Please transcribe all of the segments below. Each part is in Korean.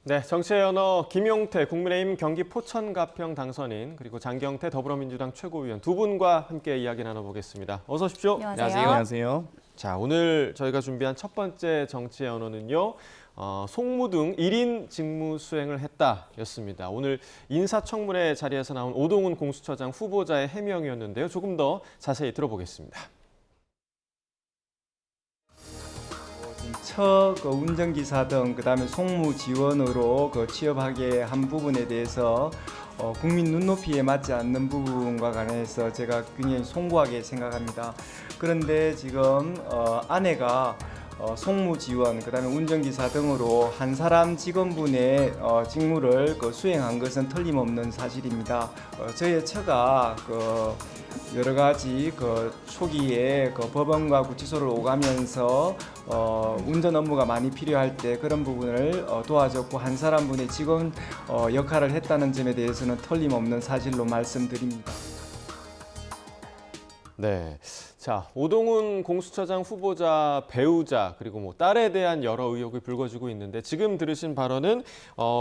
네, 정치의 언어 김용태 국민의힘 경기 포천 가평 당선인 그리고 장경태 더불어민주당 최고위원 두 분과 함께 이야기 나눠보겠습니다. 어서 오십시오. 안녕하세요. 안녕하세요. 자, 오늘 저희가 준비한 첫 번째 정치의 언어는요. 송무등 1인 직무 수행을 했다였습니다. 오늘 인사청문회 자리에서 나온 오동훈 공수처장 후보자의 해명이었는데요. 조금 더 자세히 들어보겠습니다. 첫 운전기사 등 그다음에 송무 지원으로 취업하게 한 부분에 대해서 국민 눈높이에 맞지 않는 부분과 관해서 제가 굉장히 송구하게 생각합니다. 그런데 지금 아내가 송무 지원, 그다음에 운전기사 등으로 한 사람 직원분의 직무를 수행한 것은 틀림없는 사실입니다. 저의 처가 여러 가지 초기에 법원과 구치소를 오가면서 운전 업무가 많이 필요할 때 그런 부분을 도와줬고 한 사람분의 직원 역할을 했다는 점에 대해서는 틀림없는 사실로 말씀드립니다. 네, 자 오동훈 공수처장 후보자 배우자 그리고 뭐 딸에 대한 여러 의혹이 불거지고 있는데 지금 들으신 발언은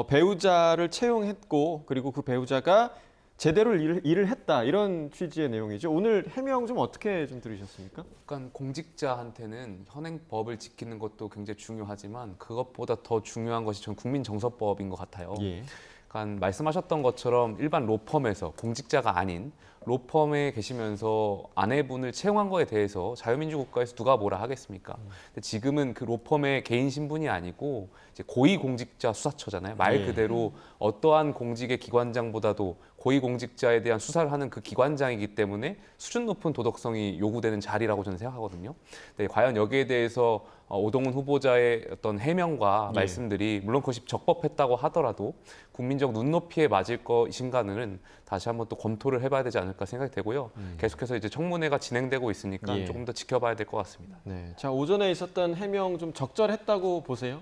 배우자를 채용했고 그리고 그 배우자가 제대로 일을 했다 이런 취지의 내용이죠. 오늘 해명 좀 어떻게 좀 들으셨습니까? 그러니까 공직자한테는 현행법을 지키는 것도 굉장히 중요하지만 그것보다 더 중요한 것이 전 국민정서법인 것 같아요. 예. 그러니까 말씀하셨던 것처럼 일반 로펌에서 공직자가 아닌 로펌에 계시면서 아내분을 채용한 거에 대해서 자유민주국가에서 누가 뭐라 하겠습니까? 근데 지금은 그 로펌의 개인 신분이 아니고 이제 고위공직자 수사처잖아요. 말 그대로 어떠한 공직의 기관장보다도 고위공직자에 대한 수사를 하는 그 기관장이기 때문에 수준 높은 도덕성이 요구되는 자리라고 저는 생각하거든요. 네, 과연 여기에 대해서 오동훈 후보자의 어떤 해명과 말씀들이 물론 그것이 적법했다고 하더라도 국민적 눈높이에 맞을 것인가는 다시 한번 또 검토를 해봐야 되지 않을까 생각이 되고요. 계속해서 이제 청문회가 진행되고 있으니까 조금 더 지켜봐야 될 것 같습니다. 네, 자 오전에 있었던 해명 좀 적절했다고 보세요?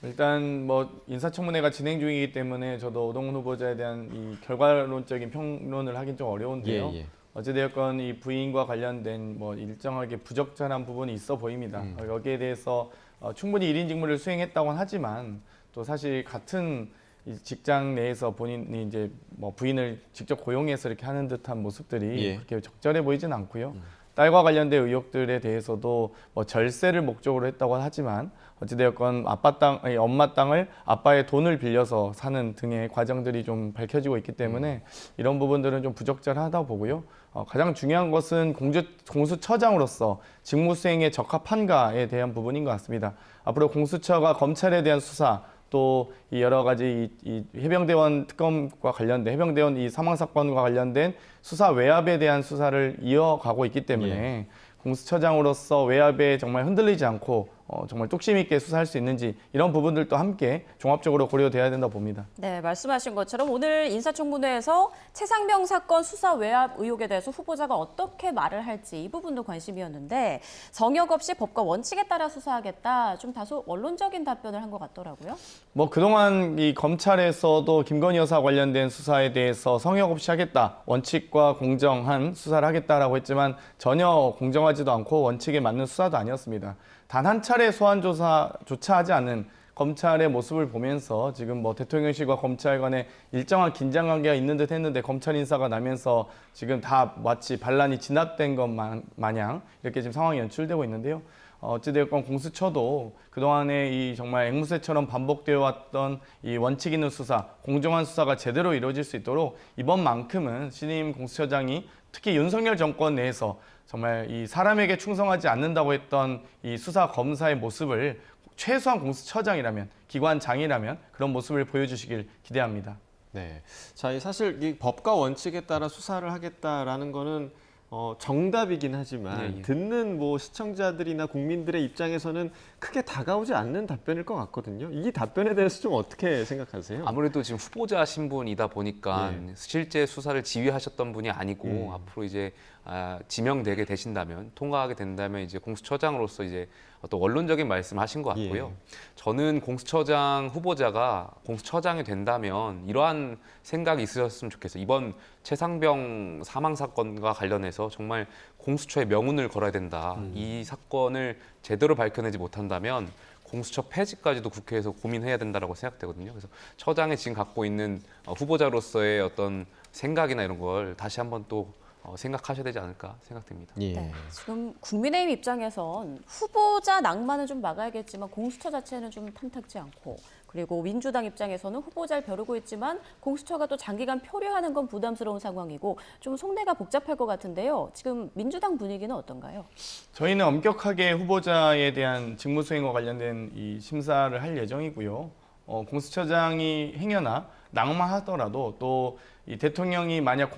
일단 인사청문회가 진행 중이기 때문에 저도 오동훈 후보자에 대한 이 결과론적인 평론을 하긴 좀 어려운데요. 어찌되었건 이 부인과 관련된 일정하게 부적절한 부분이 있어 보입니다. 여기에 대해서 충분히 1인 직무를 수행했다고는 하지만 또 사실 같은 이 직장 내에서 본인이 이제 부인을 직접 고용해서 이렇게 하는 듯한 모습들이 그렇게 적절해 보이진 않고요. 딸과 관련된 의혹들에 대해서도 절세를 목적으로 했다고 하지만 어찌되었건 엄마 땅을 아빠의 돈을 빌려서 사는 등의 과정들이 좀 밝혀지고 있기 때문에 이런 부분들은 좀 부적절하다고 보고요. 가장 중요한 것은 공수처장으로서 직무 수행에 적합한가에 대한 부분인 것 같습니다. 앞으로 공수처가 검찰에 대한 수사 또 이 여러 가지 이 해병대원 특검과 관련된 해병대원 이 사망 사건과 관련된 수사 외압에 대한 수사를 이어가고 있기 때문에 공수처장으로서 외압에 정말 흔들리지 않고 정말 뚝심 있게 수사할 수 있는지 이런 부분들도 함께 종합적으로 고려돼야 된다고 봅니다. 네, 말씀하신 것처럼 오늘 인사청문회에서 최상병 사건 수사 외압 의혹에 대해서 후보자가 어떻게 말을 할지 이 부분도 관심이었는데 성역 없이 법과 원칙에 따라 수사하겠다 좀 다소 원론적인 답변을 한 것 같더라고요. 그동안 이 검찰에서도 김건희 여사 관련된 수사에 대해서 성역 없이 하겠다, 원칙과 공정한 수사를 하겠다라고 했지만 전혀 공정하지도 않고 원칙에 맞는 수사도 아니었습니다. 단 한 차례 소환 조사조차 하지 않은 검찰의 모습을 보면서 지금 대통령실과 검찰 간에 일정한 긴장 관계가 있는 듯 했는데 검찰 인사가 나면서 지금 다 마치 반란이 진압된 것 마냥 이렇게 지금 상황이 연출되고 있는데요. 어찌되었건 공수처도 그동안에 이 정말 앵무새처럼 반복되어 왔던 이 원칙 있는 수사, 공정한 수사가 제대로 이루어질 수 있도록 이번만큼은 신임 공수처장이 특히 윤석열 정권 내에서 정말 이 사람에게 충성하지 않는다고 했던 이 수사 검사의 모습을 최소한 공수처장이라면, 기관장이라면 그런 모습을 보여주시길 기대합니다. 네, 자 사실 이 법과 원칙에 따라 수사를 하겠다라는 거는 정답이긴 하지만 듣는 시청자들이나 국민들의 입장에서는 크게 다가오지 않는 답변일 것 같거든요. 이 답변에 대해서 좀 어떻게 생각하세요? 아무래도 지금 후보자 신분이다 보니까 실제 수사를 지휘하셨던 분이 아니고 앞으로 이제 지명되게 되신다면 통과하게 된다면 이제 공수처장으로서 이제 어떤 원론적인 말씀하신 것 같고요. 저는 공수처장 후보자가 공수처장이 된다면 이러한 생각이 있으셨으면 좋겠어요. 이번 최상병 사망 사건과 관련해서 정말 공수처의 명운을 걸어야 된다. 이 사건을 제대로 밝혀내지 못한다면 공수처 폐지까지도 국회에서 고민해야 된다라고 생각되거든요. 그래서 처장이 지금 갖고 있는 후보자로서의 어떤 생각이나 이런 걸 다시 한번 또 생각하셔야 되지 않을까 생각됩니다. 예. 네, 지금 국민의힘 입장에선 후보자 낭만은 좀 막아야겠지만 공수처 자체는 좀 탐탁지 않고, 그리고 민주당 입장에서는 후보자를 벼르고 있지만 공수처가 또 장기간 표류하는 건 부담스러운 상황이고 좀 속내가 복잡할 것 같은데요. 지금 민주당 분위기는 어떤가요? 저희는 엄격하게 후보자에 대한 직무 수행과 관련된 이 심사를 할 예정이고요. 공수처장이 행여나 낙마하더라도 또 이 대통령이 만약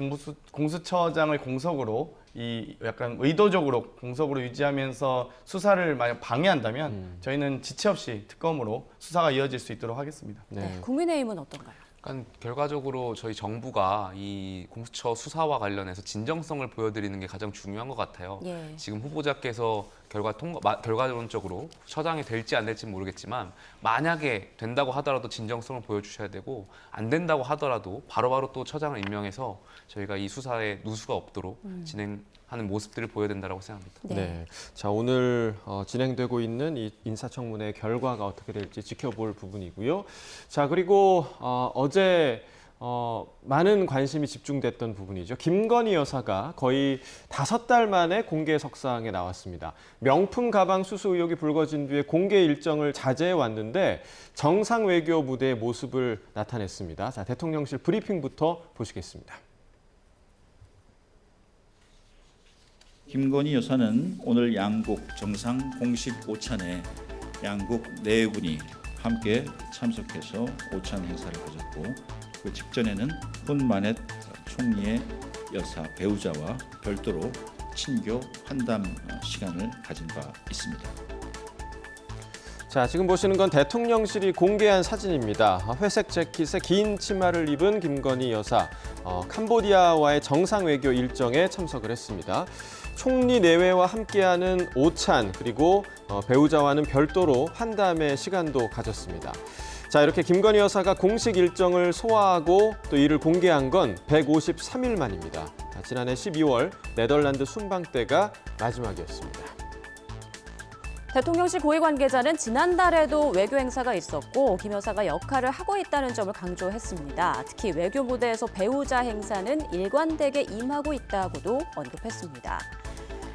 공수처장을 공석으로 이 약간 의도적으로 공석으로 유지하면서 수사를 만약 방해한다면 저희는 지체 없이 특검으로 수사가 이어질 수 있도록 하겠습니다. 네, 국민의힘은 어떤가요? 그러니까 결과적으로 저희 정부가 이 공수처 수사와 관련해서 진정성을 보여드리는 게 가장 중요한 것 같아요. 예. 지금 후보자께서 결과론적으로 처장이 될지 안 될지 모르겠지만 만약에 된다고 하더라도 진정성을 보여주셔야 되고 안 된다고 하더라도 바로바로 또 처장을 임명해서 저희가 이 수사에 누수가 없도록 진행하는 모습들을 보여야 된다고 생각합니다. 네. 자, 오늘 진행되고 있는 이 인사청문회 결과가 어떻게 될지 지켜볼 부분이고요. 자, 그리고 어제 많은 관심이 집중됐던 부분이죠. 김건희 여사가 거의 5달 만에 공개 석상에 나왔습니다. 명품 가방 수수 의혹이 불거진 뒤에 공개 일정을 자제해 왔는데 정상 외교 무대의 모습을 나타냈습니다. 자, 대통령실 브리핑부터 보시겠습니다. 김건희 여사는 오늘 양국 정상 공식 오찬에 양국 네 분이 함께 참석해서 오찬 행사를 가졌고 그 직전에는 훈마넷 총리의 여사 배우자와 별도로 친교 환담 시간을 가진 바 있습니다. 자, 지금 보시는 건 대통령실이 공개한 사진입니다. 회색 재킷에 긴 치마를 입은 김건희 여사, 캄보디아와의 정상 외교 일정에 참석을 했습니다. 총리 내외와 함께하는 오찬, 그리고 배우자와는 별도로 환담의 시간도 가졌습니다. 자, 이렇게 김건희 여사가 공식 일정을 소화하고 또 이를 공개한 건 153일 만입니다. 자, 지난해 12월 네덜란드 순방 때가 마지막이었습니다. 대통령실 고위 관계자는 지난달에도 외교 행사가 있었고 김 여사가 역할을 하고 있다는 점을 강조했습니다. 특히 외교 무대에서 배우자 행사는 일관되게 임하고 있다고도 언급했습니다.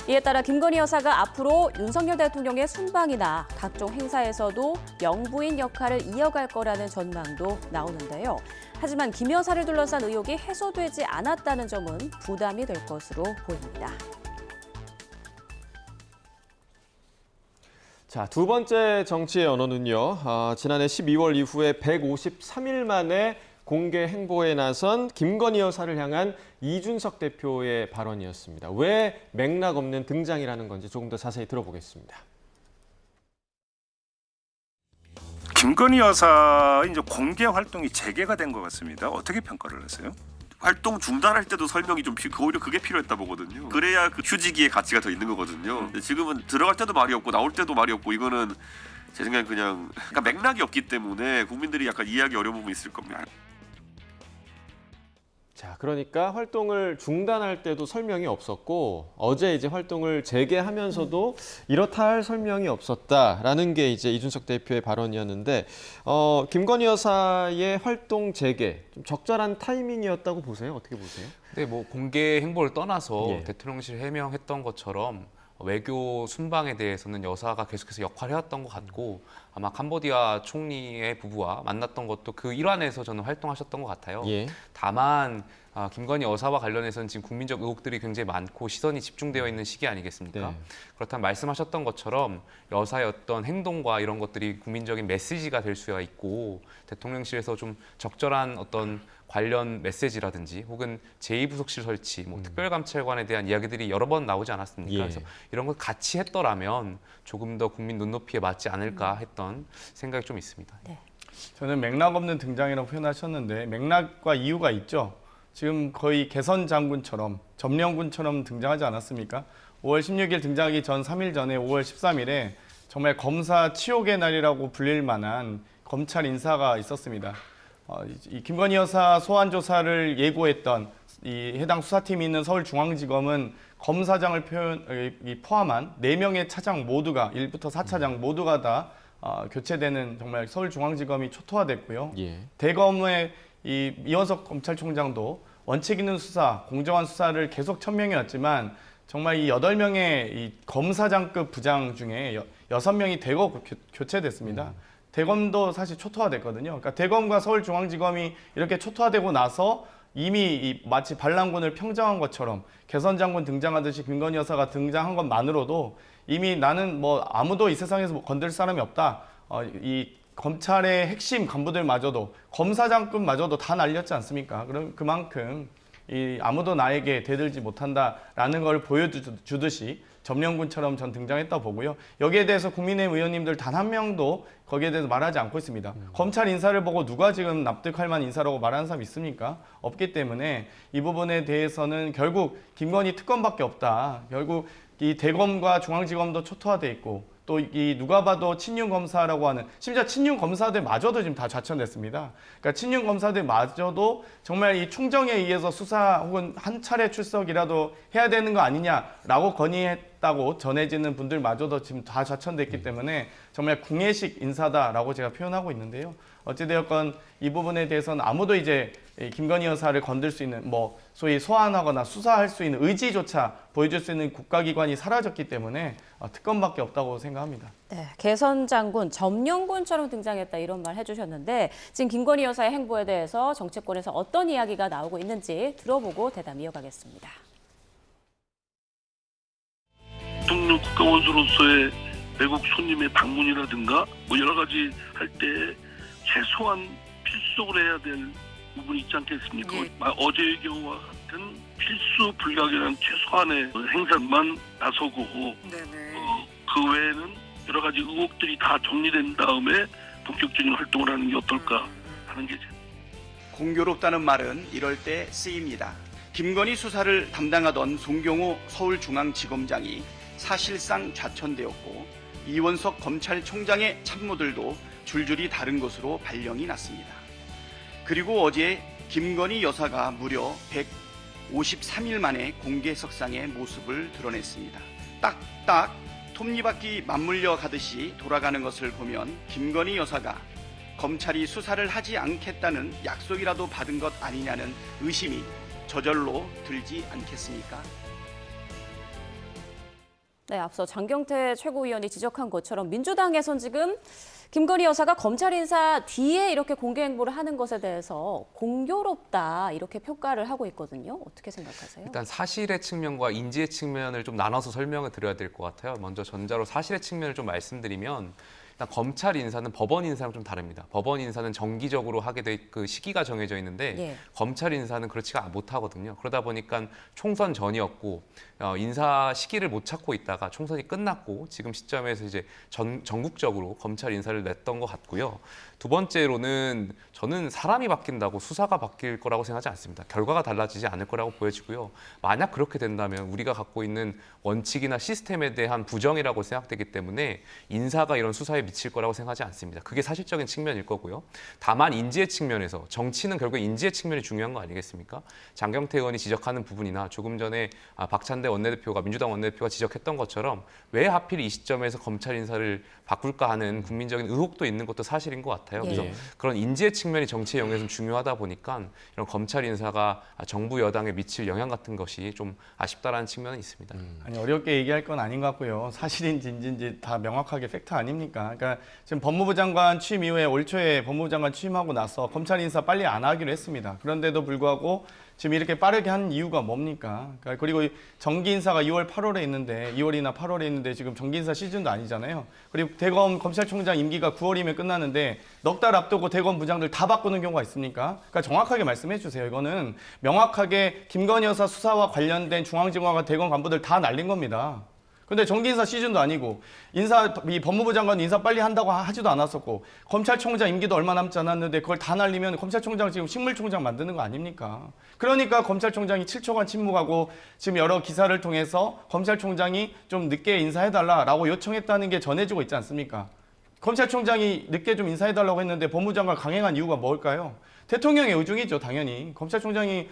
이에 따라 김건희 여사가 앞으로 윤석열 대통령의 순방이나 각종 행사에서도 영부인 역할을 이어갈 거라는 전망도 나오는데요. 하지만 김 여사를 둘러싼 의혹이 해소되지 않았다는 점은 부담이 될 것으로 보입니다. 자, 두 번째 정치의 언어는요. 지난해 12월 이후에 153일 만에 공개 행보에 나선 김건희 여사를 향한 이준석 대표의 발언이었습니다. 왜 맥락 없는 등장이라는 건지 조금 더 자세히 들어보겠습니다. 김건희 여사 이제 공개 활동이 재개가 된 것 같습니다. 어떻게 평가를 하세요? 활동 중단할 때도 설명이 좀 오히려 그게 필요했다 보거든요. 그래야 그 휴지기의 가치가 더 있는 거거든요. 근데 지금은 들어갈 때도 말이 없고 나올 때도 말이 없고 이거는 제 생각엔 그러니까 맥락이 없기 때문에 국민들이 약간 이해하기 어려운 부분이 있을 겁니다. 자, 그러니까 활동을 중단할 때도 설명이 없었고 어제 이제 활동을 재개하면서도 이렇다 할 설명이 없었다라는 게 이제 이준석 대표의 발언이었는데 김건희 여사의 활동 재개 좀 적절한 타이밍이었다고 보세요? 어떻게 보세요? 네, 뭐 공개 행보를 떠나서 예. 대통령실 해명했던 것처럼 외교 순방에 대해서는 여사가 계속해서 역할을 해왔던 것 같고 아마 캄보디아 총리의 부부와 만났던 것도 그 일환에서 저는 활동하셨던 것 같아요. 예. 다만 김건희 여사와 관련해서는 지금 국민적 의혹들이 굉장히 많고 시선이 집중되어 있는 시기 아니겠습니까? 네. 그렇다면 말씀하셨던 것처럼 여사의 어떤 행동과 이런 것들이 국민적인 메시지가 될 수가 있고 대통령실에서 좀 적절한 어떤 관련 메시지라든지 혹은 제2부속실 설치, 뭐 특별감찰관에 대한 이야기들이 여러 번 나오지 않았습니까? 예. 그래서 이런 걸 같이 했더라면 조금 더 국민 눈높이에 맞지 않을까 했던 생각이 좀 있습니다. 네. 저는 맥락 없는 등장이라고 표현하셨는데 맥락과 이유가 있죠. 지금 거의 개선 장군처럼 점령군처럼 등장하지 않았습니까? 5월 16일 등장하기 전 3일 전에 5월 13일에 정말 검사 치욕의 날이라고 불릴 만한 검찰 인사가 있었습니다. 이 김건희 여사 소환 조사를 예고했던 이 해당 수사팀이 있는 서울중앙지검은 검사장을 포함한 4명의 차장 모두가 1부터 4차장 모두가 다 교체되는 정말 서울중앙지검이 초토화됐고요. 예. 대검의 이 이원석 검찰총장도 원칙 있는 수사, 공정한 수사를 계속 천명해왔지만 정말 이 8명의 이 검사장급 부장 중에 6명이 대거 교체됐습니다. 대검도 사실 초토화됐거든요. 그러니까 대검과 서울중앙지검이 이렇게 초토화되고 나서 이미 마치 반란군을 평정한 것처럼 개선장군 등장하듯이 김건희 여사가 등장한 것만으로도 이미 나는 뭐 아무도 이 세상에서 건들 사람이 없다. 이 검찰의 핵심 간부들마저도 검사장급마저도 다 날렸지 않습니까? 그럼 그만큼 이 아무도 나에게 대들지 못한다라는 걸 보여주듯이 점령군처럼 전 등장했다 보고요. 여기에 대해서 국민의힘 의원님들 단 한 명도 거기에 대해서 말하지 않고 있습니다. 검찰 인사를 보고 누가 지금 납득할 만한 인사라고 말하는 사람 있습니까? 없기 때문에 이 부분에 대해서는 결국 김건희 특검밖에 없다. 결국 이 대검과 중앙지검도 초토화돼 있고 또 이 누가 봐도 친윤 검사라고 하는 심지어 친윤 검사들마저도 지금 다 좌천됐습니다. 그러니까 친윤 검사들마저도 정말 이 총정에 의해서 수사 혹은 한 차례 출석이라도 해야 되는 거 아니냐라고 건의했다고 전해지는 분들마저도 지금 다 좌천됐기 때문에 정말 궁예식 인사다라고 제가 표현하고 있는데요. 어찌되었건 이 부분에 대해서는 아무도 이제 김건희 여사를 건들 수 있는 뭐 소위 소환하거나 수사할 수 있는 의지조차 보여줄 수 있는 국가기관이 사라졌기 때문에 특검밖에 없다고 생각합니다. 네, 개선장군, 점령군처럼 등장했다 이런 말 해주셨는데 지금 김건희 여사의 행보에 대해서 정치권에서 어떤 이야기가 나오고 있는지 들어보고 대담 이어가겠습니다. 대통령 국가원수로서의 외국 손님의 방문이라든가 뭐 여러 가지 할 때 최소한 필수적으로 해야 될 부분이 있지 않겠습니까? 예. 어제의 경우와 같은 필수 불가결한 최소한의 행사만 나서고 그 외에는 여러 가지 의혹들이 다 정리된 다음에 본격적인 활동을 하는 게 어떨까 하는 게 공교롭다는 말은 이럴 때 쓰입니다. 김건희 수사를 담당하던 송경호 서울중앙지검장이 사실상 좌천되었고 이원석 검찰총장의 참모들도 줄줄이 다른 것으로 발령이 났습니다. 그리고 어제 김건희 여사가 무려 153일 만에 공개석상의 모습을 드러냈습니다. 딱딱 톱니바퀴 맞물려 가듯이 돌아가는 것을 보면 김건희 여사가 검찰이 수사를 하지 않겠다는 약속이라도 받은 것 아니냐는 의심이 저절로 들지 않겠습니까? 네, 앞서 장경태 최고위원이 지적한 것처럼 민주당에선 지금 김건희 여사가 검찰 인사 뒤에 이렇게 공개 행보를 하는 것에 대해서 공교롭다 이렇게 평가를 하고 있거든요. 어떻게 생각하세요? 일단 사실의 측면과 인지의 측면을 좀 나눠서 설명을 드려야 될 것 같아요. 먼저 전자로 사실의 측면을 좀 말씀드리면 일단 검찰 인사는 법원 인사랑 좀 다릅니다. 법원 인사는 정기적으로 하게 될 그 시기가 정해져 있는데 예. 검찰 인사는 그렇지가 못하거든요. 그러다 보니까 총선 전이었고 인사 시기를 못 찾고 있다가 총선이 끝났고 지금 시점에서 이제 전국적으로 검찰 인사를 냈던 것 같고요. 두 번째로는 저는 사람이 바뀐다고 수사가 바뀔 거라고 생각하지 않습니다. 결과가 달라지지 않을 거라고 보여지고요. 만약 그렇게 된다면 우리가 갖고 있는 원칙이나 시스템에 대한 부정이라고 생각되기 때문에 인사가 이런 수사에 미칠 거라고 생각하지 않습니다. 그게 사실적인 측면일 거고요. 다만 인지의 측면에서 정치는 결국 인지의 측면이 중요한 거 아니겠습니까? 장경태 의원이 지적하는 부분이나 조금 전에 박찬대 원내대표가 민주당 원내대표가 지적했던 것처럼 왜 하필 이 시점에서 검찰 인사를 바꿀까 하는 국민적인 의혹도 있는 것도 사실인 것 같아요. 그래서 그런 인지의 측면이 정치의 영역에서 중요하다 보니까 이런 검찰 인사가 정부 여당에 미칠 영향 같은 것이 좀 아쉽다라는 측면은 있습니다. 아니 어렵게 얘기할 건 아닌 것 같고요. 사실인지 인지인지 다 명확하게 팩트 아닙니까? 그러니까 지금 법무부 장관 취임 이후에 올 초에 법무부 장관 취임하고 나서 검찰 인사 빨리 안 하기로 했습니다. 그런데도 불구하고 지금 이렇게 빠르게 한 이유가 뭡니까? 그러니까 그리고 정기 인사가 2월, 8월에 있는데 2월이나 8월에 있는데 지금 정기 인사 시즌도 아니잖아요. 그리고 대검 검찰총장 임기가 9월이면 끝나는데 넉 달 앞두고 대검 부장들 다 바꾸는 경우가 있습니까? 그러니까 정확하게 말씀해 주세요. 이거는 명확하게 김건희 여사 수사와 관련된 중앙지검과 대검 간부들 다 날린 겁니다. 근데 정기 인사 시즌도 아니고 이 법무부 장관 인사 빨리 한다고 하지도 않았었고 검찰총장 임기도 얼마 남지 않았는데 그걸 다 날리면 검찰총장 지금 식물총장 만드는 거 아닙니까? 그러니까 검찰총장이 7초간 침묵하고 지금 여러 기사를 통해서 검찰총장이 좀 늦게 인사해달라라고 요청했다는 게 전해지고 있지 않습니까? 검찰총장이 늦게 좀 인사해달라고 했는데 법무부 장관 강행한 이유가 뭘까요? 대통령의 의중이죠, 당연히. 검찰총장이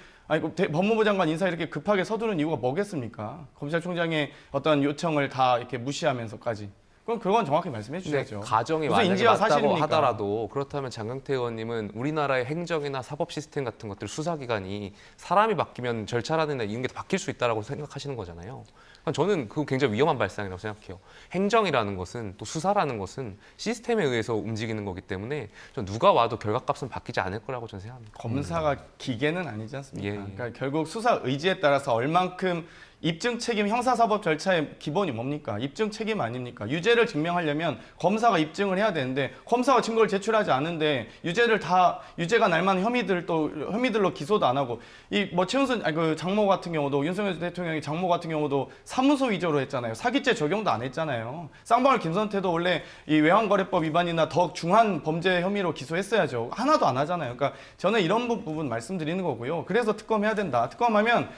법무부 장관 인사 이렇게 급하게 서두른 이유가 뭐겠습니까? 검찰총장의 어떤 요청을 다 이렇게 무시하면서까지. 그럼 그건 정확히 말씀해 근데 주셔야죠. 가정이 무슨 만약에 인지와 맞다고 사실입니까? 하더라도 그렇다면 장경태 의원님은 우리나라의 행정이나 사법 시스템 같은 것들 수사기관이 사람이 바뀌면 절차라든가 이런 게 바뀔 수 있다고 생각하시는 거잖아요. 그러니까 저는 그거 굉장히 위험한 발상이라고 생각해요. 행정이라는 것은 또 수사라는 것은 시스템에 의해서 움직이는 거기 때문에 전 누가 와도 결과값은 바뀌지 않을 거라고 저는 생각합니다. 검사가 기계는 아니지 않습니까? 예, 예. 그러니까 결국 수사 의지에 따라서 얼만큼 입증 책임 형사사법 절차의 기본이 뭡니까? 입증 책임 아닙니까? 유죄를 증명하려면 검사가 입증을 해야 되는데 검사가 증거를 제출하지 않는데 유죄가 날 만한 혐의들로 기소도 안 하고 이 뭐 최은순 그 장모 같은 경우도 윤석열 대통령이 장모 같은 경우도 사무소 위조로 했잖아요. 사기죄 적용도 안 했잖아요. 쌍방울 김선태도 원래 이 외환거래법 위반이나 더 중한 범죄 혐의로 기소했어야죠. 하나도 안 하잖아요. 그러니까 저는 이런 부분 말씀드리는 거고요. 그래서 특검해야 된다. 특검하면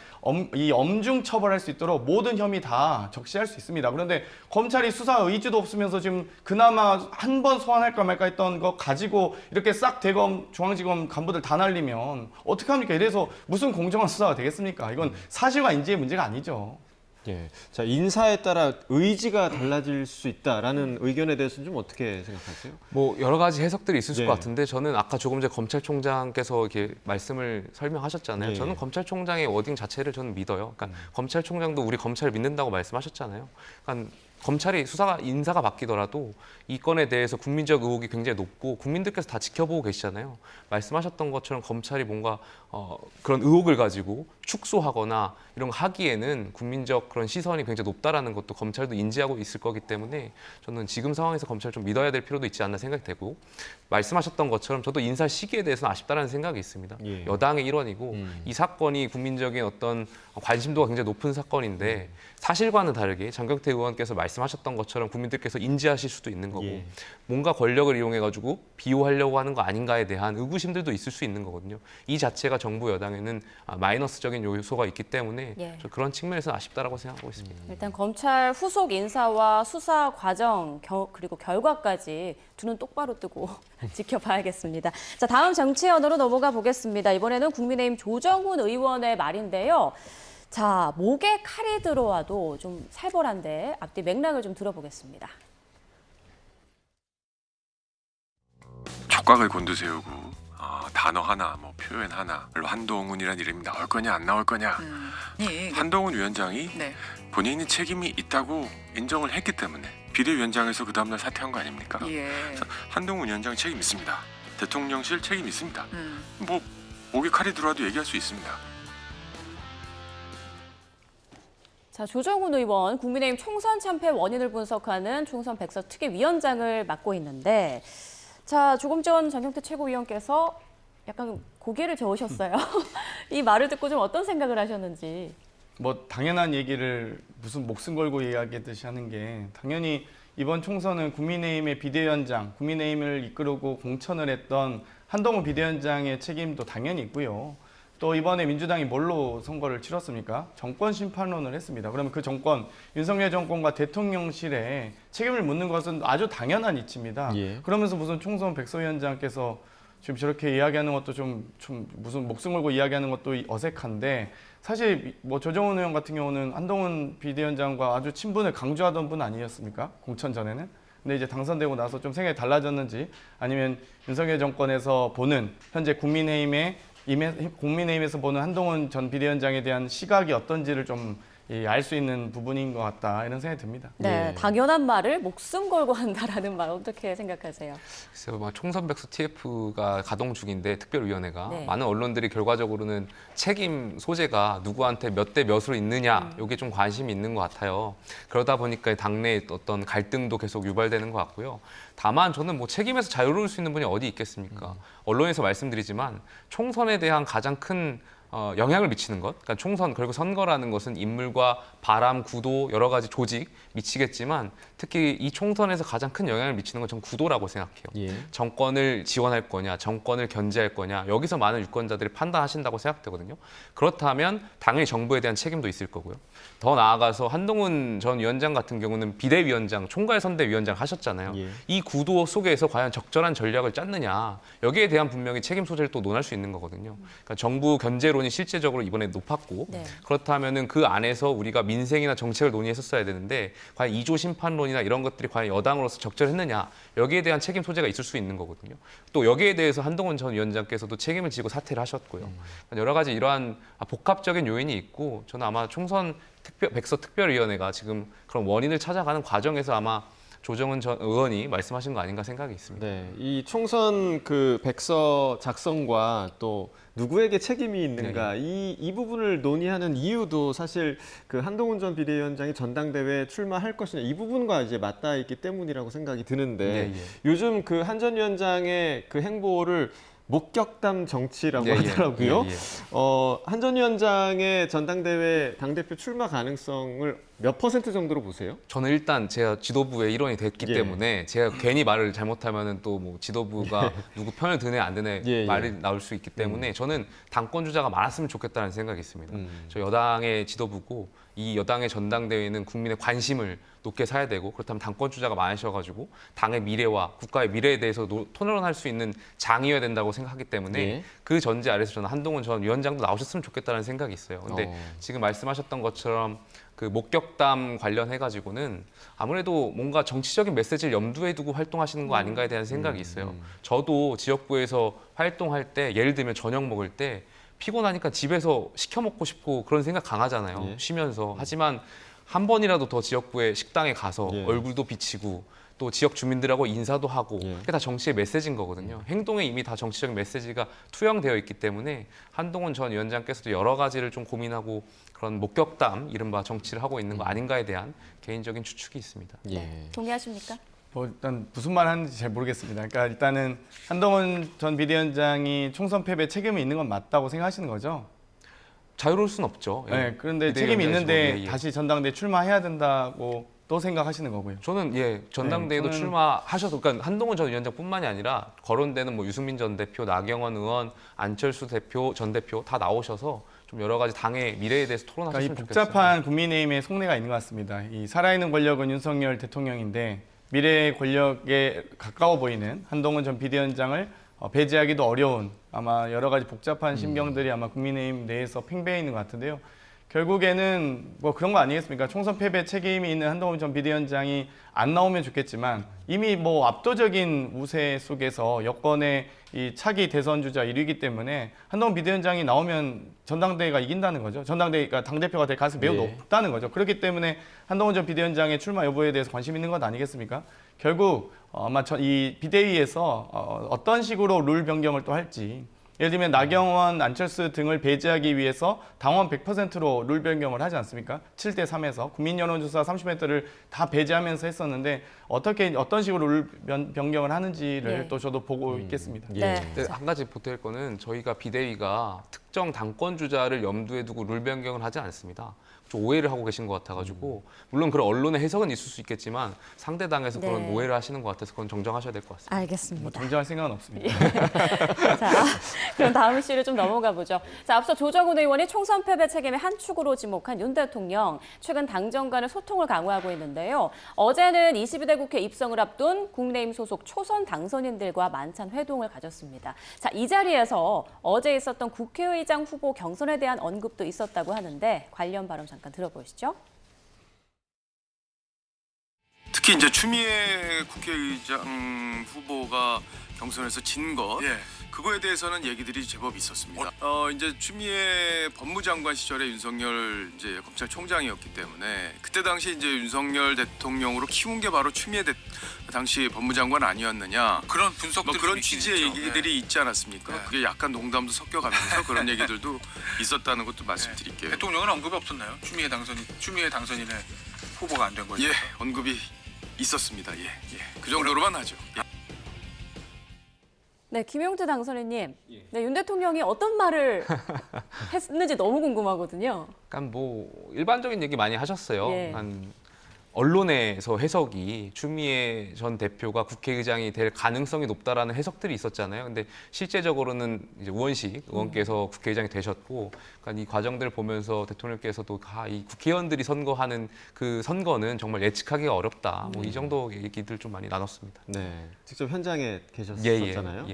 이 엄중 처벌할 수 있도록 모든 혐의 다 적시할 수 있습니다. 그런데 검찰이 수사 의지도 없으면서 지금 그나마 한 번 소환할까 말까 했던 거 가지고 이렇게 싹 대검 중앙지검 간부들 다 날리면 어떻게 합니까? 이래서 무슨 공정한 수사가 되겠습니까? 이건 사실과 인지의 문제가 아니죠. 예. 자, 인사에 따라 의지가 달라질 수 있다라는 의견에 대해서는 좀 어떻게 생각하세요? 뭐 여러 가지 해석들이 있을 네. 것 같은데 저는 아까 조금 전에 검찰총장께서 이렇게 말씀을 설명하셨잖아요. 네. 저는 검찰총장의 워딩 자체를 저는 믿어요. 그러니까 검찰총장도 우리 검찰을 믿는다고 말씀하셨잖아요. 그러니까 검찰이 인사가 바뀌더라도 이 건에 대해서 국민적 의혹이 굉장히 높고 국민들께서 다 지켜보고 계시잖아요. 말씀하셨던 것처럼 검찰이 뭔가 그런 의혹을 가지고 축소하거나 이런 거 하기에는 국민적 그런 시선이 굉장히 높다라는 것도 검찰도 인지하고 있을 거기 때문에 저는 지금 상황에서 검찰을 좀 믿어야 될 필요도 있지 않나 생각이 되고 말씀하셨던 것처럼 저도 인사 시기에 대해서는 아쉽다라는 생각이 있습니다. 예. 여당의 일원이고 이 사건이 국민적인 어떤 관심도가 굉장히 높은 사건인데 사실과는 다르게 장경태 의원께서 말씀하셨던 것처럼 국민들께서 인지하실 수도 있는 거고 예. 뭔가 권력을 이용해가지고 비호하려고 하는 거 아닌가에 대한 의구심들도 있을 수 있는 거거든요. 이 자체가 정부 여당에는 마이너스적인 요소가 있기 때문에 예. 그런 측면에서는 아쉽다라고 생각하고 있습니다. 일단 검찰 후속 인사와 수사 과정 그리고 결과까지 두 눈 똑바로 뜨고 지켜봐야겠습니다. 자, 다음 정치 언어로 넘어가 보겠습니다. 이번에는 국민의힘 조정훈 의원의 말인데요. 자, 목에 칼이 들어와도 좀 살벌한데 앞뒤 맥락을 좀 들어보겠습니다. 촉각을 곤두세우고 단어 하나, 뭐 표현 하나, 한동훈이라는 이름이 나올 거냐 안 나올 거냐. 예. 한동훈 위원장이 네. 본인이 책임이 있다고 인정을 했기 때문에 비대위원장에서 그 다음날 사퇴한 거 아닙니까? 예. 그래서 한동훈 위원장 책임 있습니다. 대통령실 책임 있습니다. 음. 뭐 목에 칼이 들어와도 얘기할 수 있습니다. 자, 조정훈 의원, 국민의힘 총선 참패 원인을 분석하는 총선 백서 특위위원장을 맡고 있는데 자, 조금 전 장경태 최고위원께서 약간 고개를 저으셨어요. 이 말을 듣고 좀 어떤 생각을 하셨는지. 뭐 당연한 얘기를 무슨 목숨 걸고 이야기하듯이 하는 게 당연히 이번 총선은 국민의힘의 비대위원장, 국민의힘을 이끌고 공천을 했던 한동훈 비대위원장의 책임도 당연히 있고요. 또 이번에 민주당이 뭘로 선거를 치렀습니까? 정권 심판론을 했습니다. 그러면 그 정권, 윤석열 정권과 대통령실에 책임을 묻는 것은 아주 당연한 이치입니다. 예. 그러면서 무슨 총선 백서위원장께서 지금 저렇게 이야기하는 것도 좀 무슨 목숨 걸고 이야기하는 것도 어색한데 사실 뭐 조정훈 의원 같은 경우는 한동훈 비대위원장과 아주 친분을 강조하던 분 아니었습니까? 공천 전에는. 근데 이제 당선되고 나서 좀 생각이 달라졌는지 아니면 윤석열 정권에서 보는 현재 국민의힘에서 보는 한동훈 전 비대위원장에 대한 시각이 어떤지를 좀 알 수 있는 부분인 것 같다 이런 생각이 듭니다. 네, 예. 당연한 말을 목숨 걸고 한다라는 말 어떻게 생각하세요? 글쎄요, 총선 백서 TF가 가동 중인데 특별위원회가 네. 많은 언론들이 결과적으로는 책임 소재가 누구한테 몇 대 몇으로 있느냐 이게 좀 관심이 있는 것 같아요. 그러다 보니까 당내 어떤 갈등도 계속 유발되는 것 같고요. 다만 저는 뭐 책임에서 자유로울 수 있는 분이 어디 있겠습니까? 언론에서 말씀드리지만 총선에 대한 가장 큰 영향을 미치는 것, 그러니까 총선 그리고 선거라는 것은 인물과 바람, 구도, 여러 가지 조직 미치겠지만 특히 이 총선에서 가장 큰 영향을 미치는 건 전 구도라고 생각해요. 예. 정권을 지원할 거냐, 정권을 견제할 거냐, 여기서 많은 유권자들이 판단하신다고 생각되거든요. 그렇다면 당연히 정부에 대한 책임도 있을 거고요. 더 나아가서 한동훈 전 위원장 같은 경우는 비대위원장, 총괄선대위원장 하셨잖아요. 예. 이 구도 속에서 과연 적절한 전략을 짰느냐, 여기에 대한 분명히 책임 소재를 또 논할 수 있는 거거든요. 그러니까 정부 견제론이 여론이 실제적으로 이번에 높았고 네. 그렇다면은 그 안에서 우리가 민생이나 정책을 논의했었어야 되는데 과연 2조 심판론이나 이런 것들이 과연 여당으로서 적절했느냐 여기에 대한 책임 소재가 있을 수 있는 거거든요. 또 여기에 대해서 한동훈 전 위원장께서도 책임을 지고 사퇴를 하셨고요. 여러 가지 이러한 복합적인 요인이 있고 저는 아마 총선 백서 특별위원회가 지금 그런 원인을 찾아가는 과정에서 아마 조정은 전 의원이 말씀하신 거 아닌가 생각이 있습니다. 네, 이 총선 그 백서 작성과 또 누구에게 책임이 있는가 이 부분을 논의하는 이유도 사실 그 한동훈 전 비대위원장이 전당대회에 출마할 것이냐 이 부분과 이제 맞닿아 있기 때문이라고 생각이 드는데 요즘 그 한 전 위원장의 그 행보를 목격담 정치라고 하더라고요. 한 전 위원장의 전당대회 당대표 출마 가능성을 몇 % 정도로 보세요? 저는 일단 제가 지도부의 일원이 됐기 때문에 제가 괜히 말을 잘못하면은 또 뭐 지도부가 누구 편을 드네 안 드네 말이 나올 수 있기 때문에 저는 당권 주자가 많았으면 좋겠다는 생각이 있습니다. 저 여당의 지도부고 이 여당의 전당대회는 국민의 관심을 높게 사야 되고 그렇다면 당권 주자가 많으셔가지고 당의 미래와 국가의 미래에 대해서 토론할 수 있는 장이어야 된다고 생각하기 때문에 그 전제 아래서 저는 한동훈 전 위원장도 나오셨으면 좋겠다는 생각이 있어요. 근데 지금 말씀하셨던 것처럼 그 목격담 관련해가지고는 아무래도 뭔가 정치적인 메시지를 염두에 두고 활동하시는 거 아닌가에 대한 생각이 있어요. 저도 지역구에서 활동할 때 예를 들면 저녁 먹을 때 피곤하니까 집에서 시켜 먹고 싶고 그런 생각 강하잖아요. 쉬면서. 하지만 한 번이라도 더 지역구의 식당에 가서 얼굴도 비치고 또 지역 주민들하고 인사도 하고 그게 다 정치의 메시지인 거거든요. 행동에 이미 다 정치적인 메시지가 투영되어 있기 때문에 한동훈 전 위원장께서도 여러 가지를 좀 고민하고 그런 목격담, 이른바 정치를 하고 있는 거 아닌가에 대한 개인적인 추측이 있습니다. 동의하십니까? 뭐 일단 무슨 말 하는지 잘 모르겠습니다. 그러니까 일단은 한동훈 전 비대위원장이 총선 패배 책임이 있는 건 맞다고 생각하시는 거죠? 자유로울 순 없죠. 네, 그런데 책임이 있는데 다시 전당대회 출마해야 된다고 또 생각하시는 거고요. 저는 전당대회도 출마하셔서 그러니까 한동훈 전 위원장뿐만이 아니라 거론되는 뭐 유승민 전 대표, 나경원 의원, 안철수 대표, 전 대표 다 나오셔서 좀 여러 가지 당의 미래에 대해서 토론하셨으면 그러니까 이 좋겠어요. 복잡한 국민의힘의 속내가 있는 것 같습니다. 이 살아있는 권력은 윤석열 대통령인데 미래의 권력에 가까워 보이는 한동훈 전 비대위원장을 배제하기도 어려운 아마 여러 가지 복잡한 심경들이 아마 국민의힘 내에서 팽배해 있는 것 같은데요. 결국에는 뭐 그런 거 아니겠습니까? 총선 패배 책임이 있는 한동훈 전 비대위원장이 안 나오면 좋겠지만 이미 뭐 압도적인 우세 속에서 여권의 이 차기 대선 주자 1위이기 때문에 한동훈 비대위원장이 나오면 전당대회가 이긴다는 거죠. 전당대회가 당대표가 될 가능성이 매우 높다는 거죠. 그렇기 때문에 한동훈 전 비대위원장의 출마 여부에 대해서 관심 있는 것 아니겠습니까? 결국 아마 이 비대위에서 어떤 식으로 룰 변경을 또 할지 예를 들면 나경원, 안철수 등을 배제하기 위해서 당원 100%로 룰 변경을 하지 않습니까? 7대 3에서 국민 여론조사 30m를 다 배제하면서 했었는데 어떤 식으로 룰 변경을 하는지를 또 저도 보고 있겠습니다. 근데 한 가지 보탤 거는 저희가 비대위가 특정 당권 주자를 염두에 두고 룰 변경을 하지 않습니다. 좀 오해를 하고 계신 것 같아가지고 물론 그런 언론의 해석은 있을 수 있겠지만 상대 당에서 그런 오해를 하시는 것 같아서 그건 정정하셔야 될 것 같습니다. 알겠습니다. 뭐 정정할 생각은 없습니다. 자, 그럼 다음 이슈를 좀 넘어가 보죠. 자, 앞서 조정훈 의원이 총선 패배 책임의 한 축으로 지목한 윤 대통령. 최근 당정 간의 소통을 강화하고 있는데요. 어제는 22대 국회 입성을 앞둔 국민의힘 소속 초선 당선인들과 만찬 회동을 가졌습니다. 자, 이 자리에서 어제 있었던 국회의장 후보 경선에 대한 언급도 있었다고 하는데 관련 발언 잠깐 들어보시죠. 특히 이제 추미애 국회의장 후보가 경선에서 진 것, 그거에 대해서는 얘기들이 제법 있었습니다. 이제 추미애 법무장관 시절에 윤석열 이제 검찰총장이었기 때문에 그때 당시 이제 윤석열 대통령으로 키운 게 바로 추미애 당시 법무장관 아니었느냐, 그런 분석들, 그런 취지의 얘기들이 있지 않았습니까? 그게 약간 농담도 섞여가면서 그런 얘기들도 있었다는 것도 말씀드릴게요. 대통령은 언급이 없었나요? 추미애 당선인의 후보가 안 된 거죠? 예, 언급이 있었습니다. 그 정도로만 하죠. 네, 김용태 당선인님. 네, 윤 대통령이 어떤 말을 했는지 너무 궁금하거든요. 약간 뭐 일반적인 얘기 많이 하셨어요. 한 언론에서 해석이 추미애 전 대표가 국회의장이 될 가능성이 높다라는 해석들이 있었잖아요. 근데 실제적으로는 이제 우원식 의원께서 국회의장이 되셨고, 그러니까 이 과정들을 보면서 대통령께서도 이 국회의원들이 선거하는 그 선거는 정말 예측하기가 어렵다. 뭐 이 정도 얘기들 좀 많이 나눴습니다. 네, 직접 현장에 계셨었잖아요.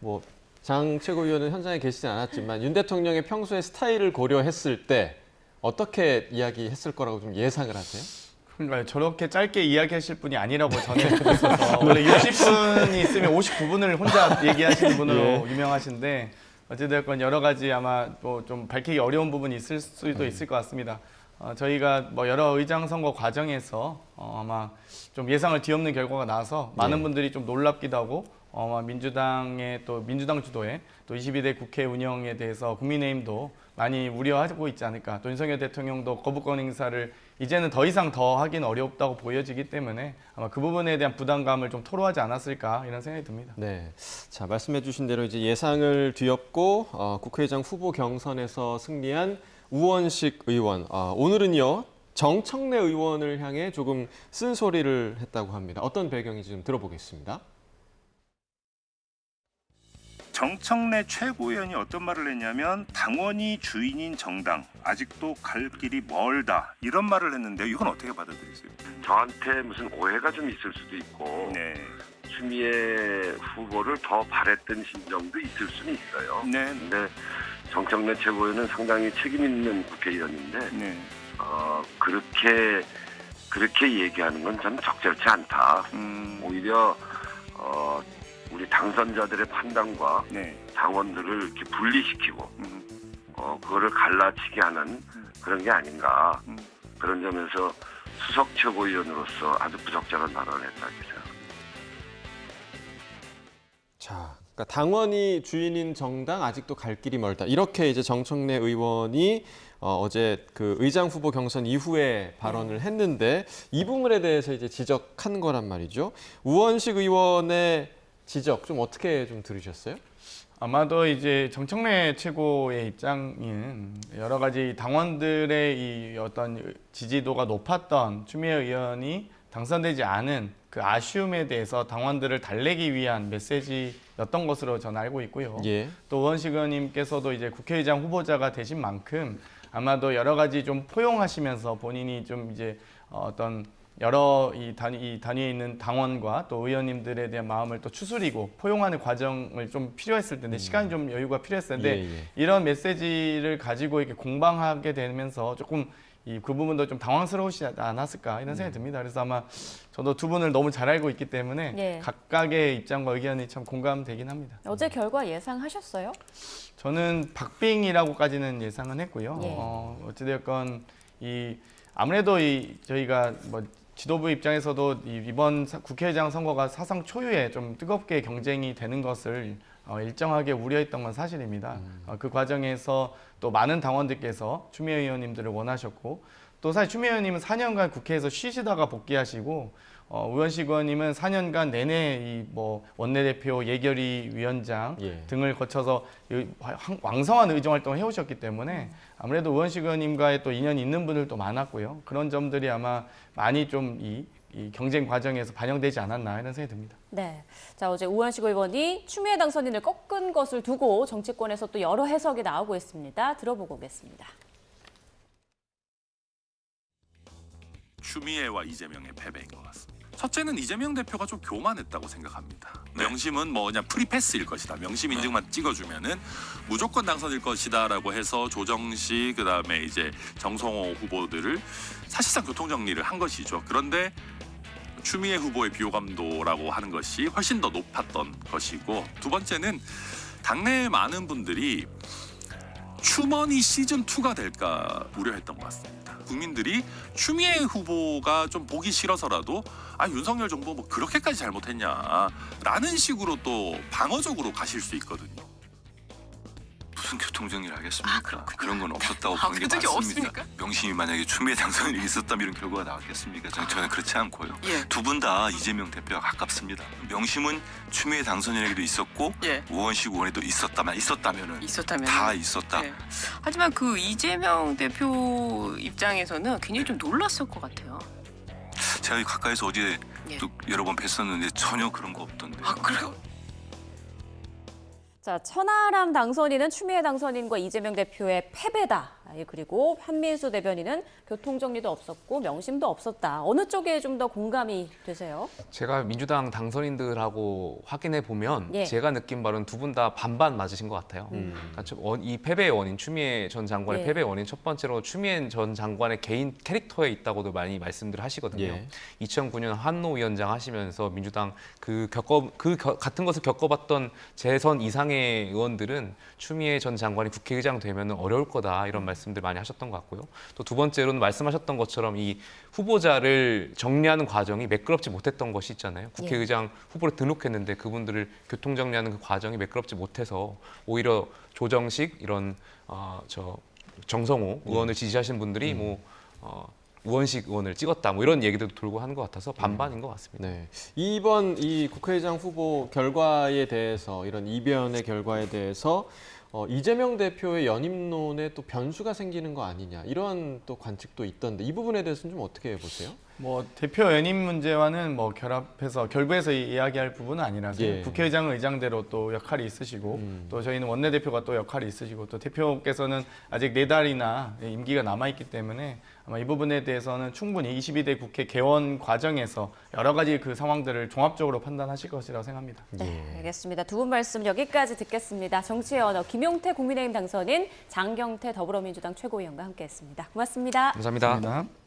뭐 장 최고위원은 현장에 계시지 않았지만 윤 대통령의 평소의 스타일을 고려했을 때 어떻게 이야기했을 거라고 좀 예상을 하세요? 그러니까 저렇게 짧게 이야기하실 분이 아니라고 저는 듣고 있어서 원래 60분이 있으면 59분을 혼자 얘기하시는 분으로 유명하신데 어찌됐건 여러 가지 아마 뭐 좀 밝히기 어려운 부분이 있을 수도 있을 것 같습니다. 저희가 뭐 여러 의장 선거 과정에서 아마 좀 예상을 뒤엎는 결과가 나와서 많은 분들이 좀 놀랍기도 하고 아마 민주당의 또 민주당 주도의 또 22대 국회 운영에 대해서 국민의힘도 많이 우려하고 있지 않을까. 또 윤석열 대통령도 거부권 행사를 이제는 더 이상 더 하긴 어렵다고 보여지기 때문에 아마 그 부분에 대한 부담감을 좀 토로하지 않았을까 이런 생각이 듭니다. 네, 자 말씀해 주신 대로 이제 예상을 뒤엎고 국회의장 후보 경선에서 승리한 우원식 의원. 오늘은요 정청래 의원을 향해 조금 쓴소리를 했다고 합니다. 어떤 배경인지 좀 들어보겠습니다. 정청래 최고위원이 어떤 말을 했냐면 당원이 주인인 정당 아직도 갈 길이 멀다 이런 말을 했는데 이건 어떻게 받아들이세요? 저한테 무슨 오해가 좀 있을 수도 있고 추미애 후보를 더 바랬던 심정도 있을 수는 있어요. 근데 정청래 최고위원은 상당히 책임 있는 국회의원인데 그렇게 얘기하는 건 저는 적절치 않다. 오히려 우리 당선자들의 판단과 당원들을 이렇게 분리시키고 그거를 갈라치게 하는 그런 게 아닌가. 그런 점에서 수석 최고위원으로서 아주 부적절한 발언을 했다 이렇게 생각합니다. 자, 그러니까 당원이 주인인 정당 아직도 갈 길이 멀다. 이렇게 이제 정청래 의원이 어제 그 의장 후보 경선 이후에 발언을 했는데 이 부분에 대해서 이제 지적한 거란 말이죠. 우원식 의원의 지적 좀 어떻게 좀 들으셨어요? 아마도 이제 정청래 최고의 입장인 여러 가지 당원들의 이 어떤 지지도가 높았던 추미애 의원이 당선되지 않은 그 아쉬움에 대해서 당원들을 달래기 위한 메시지였던 것으로 저는 알고 있고요. 또 우원식 의원님께서도 이제 국회의장 후보자가 되신 만큼 아마도 여러 가지 좀 포용하시면서 본인이 좀 이제 어떤 여러 이 단위에 있는 당원과 또 의원님들에 대한 마음을 또 추스리고 포용하는 과정을 좀 필요했을 텐데 시간이 좀 여유가 필요했을 텐데 이런 메시지를 가지고 이렇게 공방하게 되면서 조금 그 부분도 좀 당황스러우시지 않았을까 이런 생각이 듭니다. 그래서 아마 저도 두 분을 너무 잘 알고 있기 때문에 각각의 입장과 의견이 참 공감되긴 합니다. 어제 결과 예상하셨어요? 저는 박빙이라고까지는 예상은 했고요. 어찌되었건 아무래도 저희가 뭐 지도부 입장에서도 이번 국회의장 선거가 사상 초유의 좀 뜨겁게 경쟁이 되는 것을 일정하게 우려했던 건 사실입니다. 그 과정에서 또 많은 당원들께서 추미애 의원님들을 원하셨고 또 사실 추미애 의원님은 4년간 국회에서 쉬시다가 복귀하시고 우원식 의원님은 4년간 내내 뭐 원내대표, 예결위 위원장 등을 거쳐서 왕성한 의정 활동을 해오셨기 때문에 아무래도 우원식 의원님과의 또 인연이 있는 분들도 많았고요. 그런 점들이 아마 많이 좀 이 경쟁 과정에서 반영되지 않았나 이런 생각이 듭니다. 네, 자 어제 우원식 의원이 추미애 당선인을 꺾은 것을 두고 정치권에서 또 여러 해석이 나오고 있습니다. 들어보고 오겠습니다. 추미애와 이재명의 패배인 것 같습니다. 첫째는 이재명 대표가 좀 교만했다고 생각합니다. 명심은 뭐 그냥 프리패스일 것이다. 명심 인증만 찍어주면은 무조건 당선일 것이다라고 해서 조정식 그다음에 이제 정성호 후보들을 사실상 교통정리를 한 것이죠. 그런데 추미애 후보의 비호감도라고 하는 것이 훨씬 더 높았던 것이고 두 번째는 당내의 많은 분들이 추머니 시즌2가 될까 우려했던 것 같습니다. 국민들이 추미애 후보가 좀 보기 싫어서라도 윤석열 정부 뭐 그렇게까지 잘못했냐라는 식으로 또 방어적으로 가실 수 있거든요. 무슨 교통정리를 하겠습니까? 그런 건 없었다고 보는 게 맞습니다. 없습니까? 명심이 만약에 추미애 당선인이 있었다면 이런 결과가 나왔겠습니까? 저는 그렇지 않고요. 두 분 다 이재명 대표와 가깝습니다. 명심은 추미애 당선인에게도 있었고 우원식 의원에도 있었다면은 다 있었다. 하지만 그 이재명 대표 입장에서는 굉장히 좀 놀랐을 것 같아요. 제가 가까이서 어제 또 여러 번 뵀었는데 전혀 그런 거 없던데. 그래요? 자, 천하람 당선인은 추미애 당선인과 이재명 대표의 패배다. 그리고 한민수 대변인은 교통정리도 없었고 명심도 없었다. 어느 쪽에 좀 더 공감이 되세요? 제가 민주당 당선인들하고 확인해 보면 예. 제가 느낀 바로는 두 분 다 반반 맞으신 것 같아요. 그러니까 이 패배의 원인, 추미애 전 장관의 예. 패배의 원인 첫 번째로 추미애 전 장관의 개인 캐릭터에 있다고도 많이 말씀들 하시거든요. 예. 2009년 한노 위원장 하시면서 민주당 같은 것을 겪어봤던 재선 이상의 의원들은 추미애 전 장관이 국회의장 되면 어려울 거다 이런 말씀들 많이 하셨던 것 같고요. 또 두 번째로는 말씀하셨던 것처럼 이 후보자를 정리하는 과정이 매끄럽지 못했던 것이 있잖아요. 국회의장 후보로 등록했는데 그분들을 교통 정리하는 그 과정이 매끄럽지 못해서 오히려 조정식 이런 정성호 의원을 지지하시는 분들이 우원식 의원을 찍었다 뭐 이런 얘기도 돌고 하는 것 같아서 반반인 것 같습니다. 네. 이번 이 국회의장 후보 결과에 대해서 이런 이변의 결과에 대해서 이재명 대표의 연임론에 또 변수가 생기는 거 아니냐 이런 또 관측도 있던데 이 부분에 대해서는 좀 어떻게 보세요? 뭐 대표 연임 문제와는 뭐 결부해서 이야기할 부분은 아니라서 예. 국회의장은 의장대로 또 역할이 있으시고 또 저희는 원내대표가 또 역할이 있으시고 또 대표께서는 아직 4달이나 임기가 남아있기 때문에 아마 이 부분에 대해서는 충분히 22대 국회 개원 과정에서 여러 가지 그 상황들을 종합적으로 판단하실 것이라고 생각합니다. 네, 알겠습니다. 두 분 말씀 여기까지 듣겠습니다. 정치의 언어 김용태 국민의힘 당선인, 장경태 더불어민주당 최고위원과 함께했습니다. 고맙습니다. 감사합니다. 감사합니다.